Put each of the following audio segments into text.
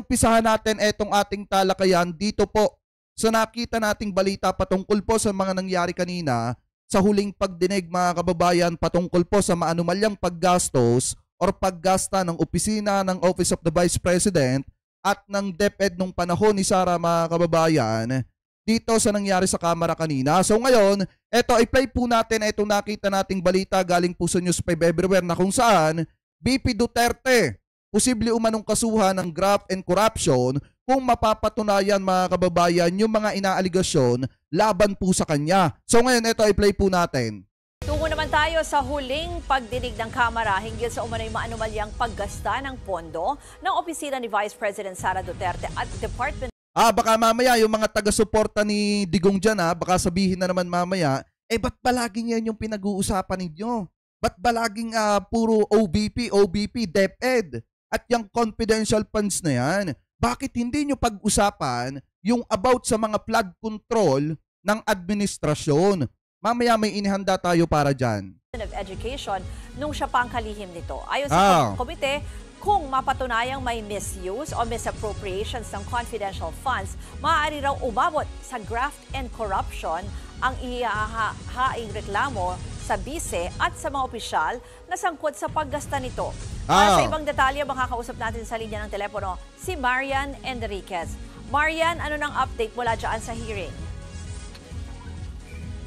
umpisahan natin etong ating talakayan dito po sa nakita nating balita patungkol po sa mga nangyari kanina sa huling pagdinig mga kababayan patungkol po sa maanumalyang paggastos or paggasta ng opisina ng Office of the Vice President at ng DepEd nung panahon ni Sara mga kababayan dito sa nangyari sa Kamara kanina. So ngayon, eto i-play po natin etong nakita nating balita galing po sa News 5 Everywhere na kung saan BP Duterte posible umanong kasuhan ng graft and corruption kung mapapatunayan mga kababayan yung mga inaaligasyon laban po sa kanya. So ngayon, ito i-play po natin. Tungo naman tayo sa huling pagdinig ng Kamara hinggil sa umano'y maanumalyang paggasta ng pondo ng opisina ni Vice President Sara Duterte at Department. Baka mamaya yung mga taga-suporta ni Digong dyan baka sabihin na naman mamaya, ba't palaging yan yung pinag-uusapan ninyo? Ba't palaging puro OBP, DepEd? At yung confidential funds na yan, bakit hindi nyo pag-usapan yung about sa mga flood control ng administrasyon? Mamaya may inihanda tayo para dyan. Of Education nung siya pang kalihim nito. Ayon sa komite, kung mapatunayang may misuse o misappropriations ng confidential funds, maaari raw umabot sa graft and corruption ang ihahaing reklamo sa bise at sa mga opisyal na sangkot sa paggasta nito. Para sa ibang detalye, makakausap natin sa linya ng telepono si Marian Enriquez. Marian, ano nang update mula dyan sa hearing?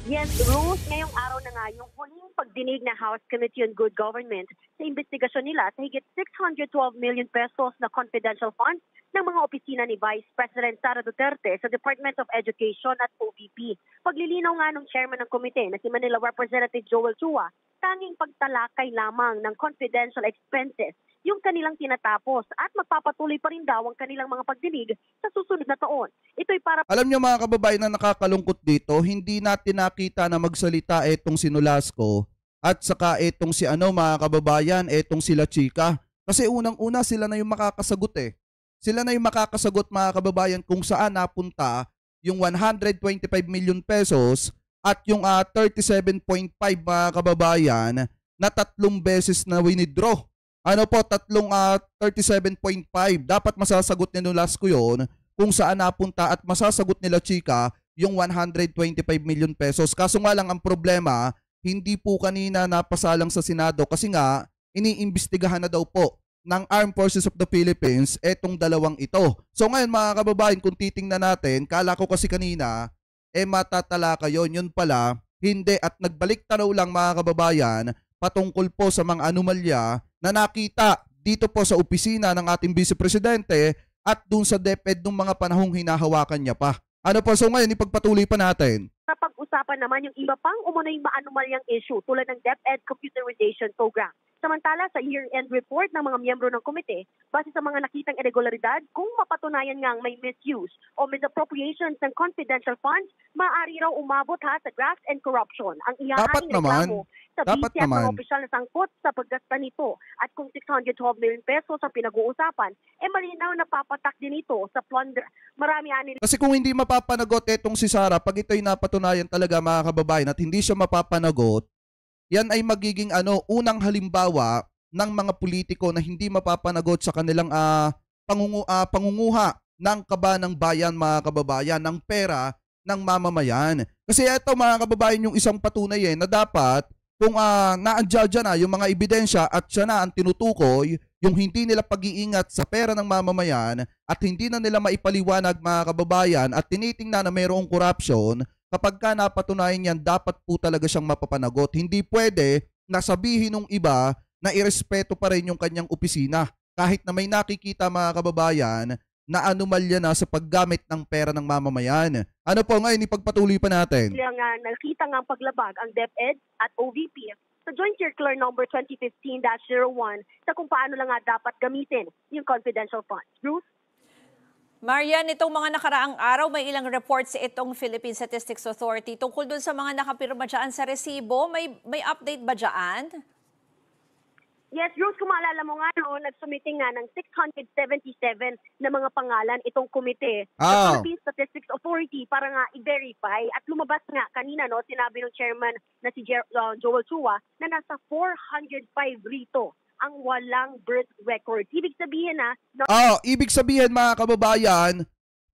Yes, Ruth, ngayong araw na nga yung huling pagdinig na House Committee on Good Government sa investigasyon nila sa higit 612 million pesos na confidential funds ng mga opisina ni Vice President Sara Duterte sa Department of Education at OVP. Paglilinaw nga ng chairman ng komite na si Manila Representative Joel Chua, tanging pagtalakay lamang ng confidential expenses yung kanilang tinatapos at magpapatuloy pa rin daw ang kanilang mga pagdinig sa susunod na taon. Ito'y para... Alam niyo mga kababayan na nakakalungkot dito, hindi natin nakita na magsalita etong si Nolasco at saka etong si mga kababayan, etong sila Chika. Kasi unang-una sila na yung makakasagot Sila na yung makakasagot mga kababayan kung saan napunta yung 125 million pesos at yung 37.5 mga kababayan na 3 beses na winidraw. Tatlong 37.5. Dapat masasagot ni Nolasco yun kung saan napunta at masasagot nila Chika yung 125 million pesos. Kaso nga lang ang problema, hindi po kanina napasalang sa Senado kasi nga iniimbestigahan na daw po ng Armed Forces of the Philippines etong dalawang ito. So ngayon mga kababayan, kung titingnan natin, kala ko kasi kanina, matatalaka yun. Yun pala, hindi. At nagbalik tanaw lang mga kababayan patungkol po sa mga anomalya na nakita dito po sa opisina ng ating Vice Presidente at dun sa DepEd nung mga panahong hinahawakan niya pa. So ngayon, ipagpatuloy pa natin. Sa pag-usapan naman yung iba pang umunoy maanumalyang issue tulad ng DepEd Computerization Program. Samantala, sa year-end report ng mga miyembro ng komite, base sa mga nakitang irregularidad, kung mapatunayan ngang may misuse o misappropriations ng confidential funds, maaari raw umabot sa graft and corruption. Ang ihahaing reklamo sa bise at mga opisyal na sangkot sa paggasta nito. At kung 612 million pesos ang pinag-uusapan, malinaw na papatak din ito sa plunder. Marami kasi kung hindi mapapanagot etong si Sara, pag ito'y napatunayan talaga mga kababayan at hindi siya mapapanagot, yan ay magiging unang halimbawa ng mga politiko na hindi mapapanagot sa kanilang pangunguha ng kaba ng bayan mga kababayan, ng pera ng mamamayan. Kasi ito mga kababayan yung isang patunay na dapat kung naandyan na yung mga ebidensya at siya na ang tinutukoy, yung hindi nila pag-iingat sa pera ng mamamayan at hindi na nila maipaliwanag mga kababayan at tinitingnan na mayroong corruption, kapag ka napatunayan yan, dapat po talaga siyang mapapanagot. Hindi pwede na sabihin ng iba na irespeto pa rin yung kanyang opisina kahit na may nakikita mga kababayan na anomalya na sa paggamit ng pera ng mamamayan. Ngayon, ipagpatuloy pa natin. Nakita nga paglabag ang DepEd at OVP sa Joint Circular Number 2015-01 sa kung paano lang dapat gamitin yung confidential funds. Bruce? Marian, itong mga nakaraang araw, may ilang reports itong Philippine Statistics Authority tungkol dun sa mga nakapirma dyan sa resibo. May update ba dyan? Yes, Rose, kung maalala mo nga, nagsumite nga ng 677 na mga pangalan itong komite sa Philippine Statistics Authority para nga i-verify. At lumabas nga kanina, sinabi ng chairman na si Joel Chua na nasa 405 rito ang walang birth record. Ibig sabihin na Ibig sabihin mga kababayan,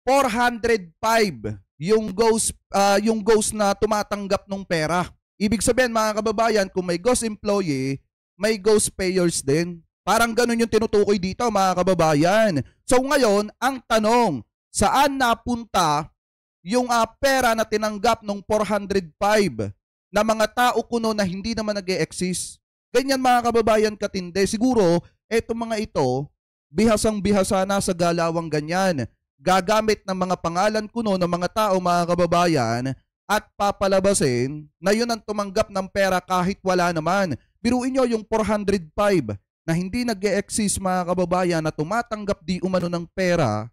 405 yung ghost na tumatanggap ng pera. Ibig sabihin mga kababayan, kung may ghost employee, may ghost payers din. Parang ganun yung tinutukoy dito mga kababayan. So ngayon, ang tanong, saan napunta yung pera na tinanggap ng 405 na mga tao kuno na hindi naman nag-e-exist? Ganyan mga kababayan katindi. Siguro, etong mga ito, bihasang-bihasa na sa galawang ganyan. Gagamit ng mga pangalan kuno ng mga tao mga kababayan at papalabasin na yun ang tumanggap ng pera kahit wala naman. Biruin nyo yung 405 na hindi nag-e-exist mga kababayan na tumatanggap di umano ng pera,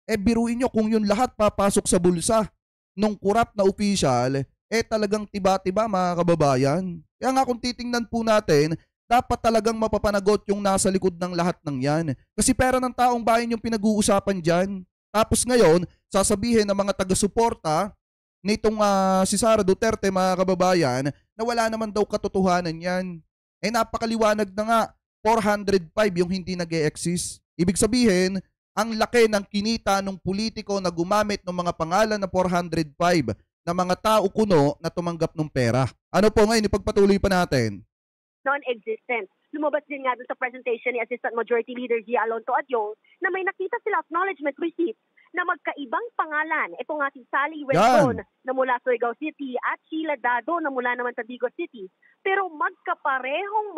biruin nyo kung yun lahat papasok sa bulsa nung kurap na official, talagang tiba-tiba mga kababayan. Kaya nga kung titingnan po natin, dapat talagang mapapanagot yung nasa likod ng lahat ng yan. Kasi pera ng taong bayan yung pinag-uusapan dyan. Tapos ngayon, sasabihin ng mga taga-suporta nitong si Sara Duterte mga kababayan na wala naman daw katotohanan yan. Napakaliwanag na nga, 405 yung hindi nag-e-exist. Ibig sabihin, ang laki ng kinita ng politiko na gumamit ng mga pangalan na 405 na mga tao kuno na tumanggap ng pera. Ano po ngayon, ipagpatuloy pa natin? Non-existent. Lumabas din nga doon sa presentation ni Assistant Majority Leader Gia Alonto Adyong na may nakita sila acknowledgement receipt na magkaibang pangalan. Ito nga si Sally Rendon na mula Surigao City at Sheila Dado na mula naman sa Vigo City. Pero magkapareho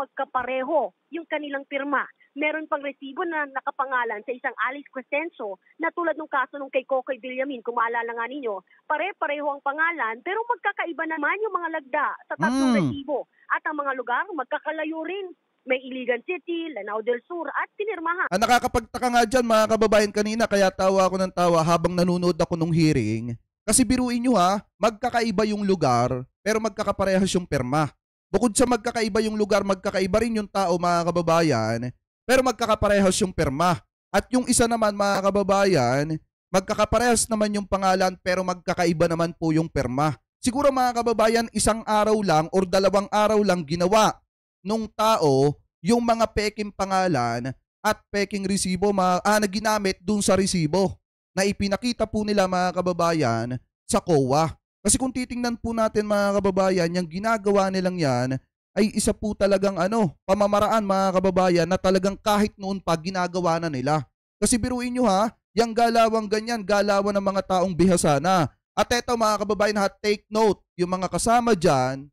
yung kanilang pirma. Meron pang resibo na nakapangalan sa isang Alice Crescencio na tulad ng kaso nung kay Kokoy Villamin, kung maalala nga ninyo, pare-pareho ang pangalan pero magkakaiba naman yung mga lagda sa tatlong resibo. At ang mga lugar magkakalayo rin. May Iligan City, Lanao del Sur at pinirmahan. Nakakapagtaka nga dyan mga kababayan kanina, kaya tawa ako ng tawa habang nanonood ako nung hearing. Kasi biruin nyo magkakaiba yung lugar pero magkakaparehas yung pirma. Bukod sa magkakaiba yung lugar, magkakaiba rin yung tao mga kababayan pero magkakaparehas yung pirma. At yung isa naman mga kababayan, magkakaparehas naman yung pangalan pero magkakaiba naman po yung pirma. Siguro mga kababayan, isang araw lang or 2 araw lang ginawa nung tao yung mga peking pangalan at peking resibo na ginamit dun sa resibo na ipinakita po nila mga kababayan sa COA. Kasi kung titingnan po natin mga kababayan, yung ginagawa nilang yan ay isa po talagang pamamaraan mga kababayan na talagang kahit noon pa ginagawa na nila. Kasi biruin nyo yung galawang ganyan, galawan ng mga taong bihasa na. At eto mga kababayan take note, yung mga kasama dyan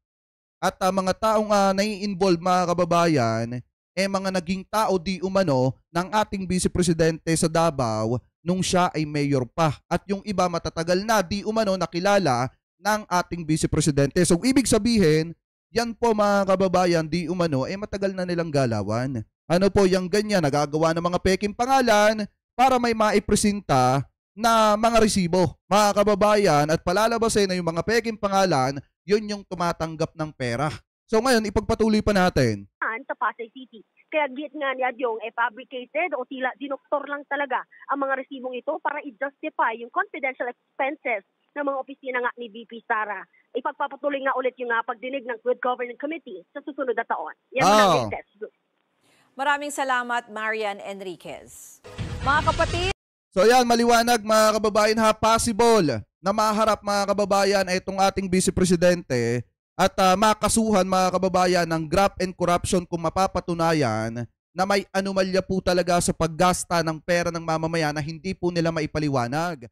at mga taong nai-involve mga kababayan, mga naging tao di umano ng ating Vice Presidente sa Davao nung siya ay mayor pa. At yung iba matatagal na di umano nakilala ng ating Vice Presidente. So ibig sabihin, yan po mga kababayan di umano matagal na nilang galawan. Ano po yung ganyan, nagagawa ng mga peking pangalan para may maipresenta na mga resibo mga kababayan at palalabasin na yung mga peking pangalan, yun yung tumatanggap ng pera. So ngayon, ipagpatuloy pa natin. Sa Pasay City. Kaya git nga ni Adyong fabricated o tila dinoktor lang talaga ang mga resibong ito para i-justify yung confidential expenses ng mga opisina nga ni VP Sara. Ipagpapatuloy nga ulit yung pagdinig ng Good Governance Committee sa susunod na taon. Yan ang latest. Maraming salamat, Marian Enriquez. Mga kapatid, so yan, maliwanag mga kababayan possible na maharap mga kababayan itong ating Vice Presidente at makasuhan mga kababayan ng graft and corruption kung mapapatunayan na may anomalya po talaga sa paggasta ng pera ng mamamayan na hindi po nila maipaliwanag.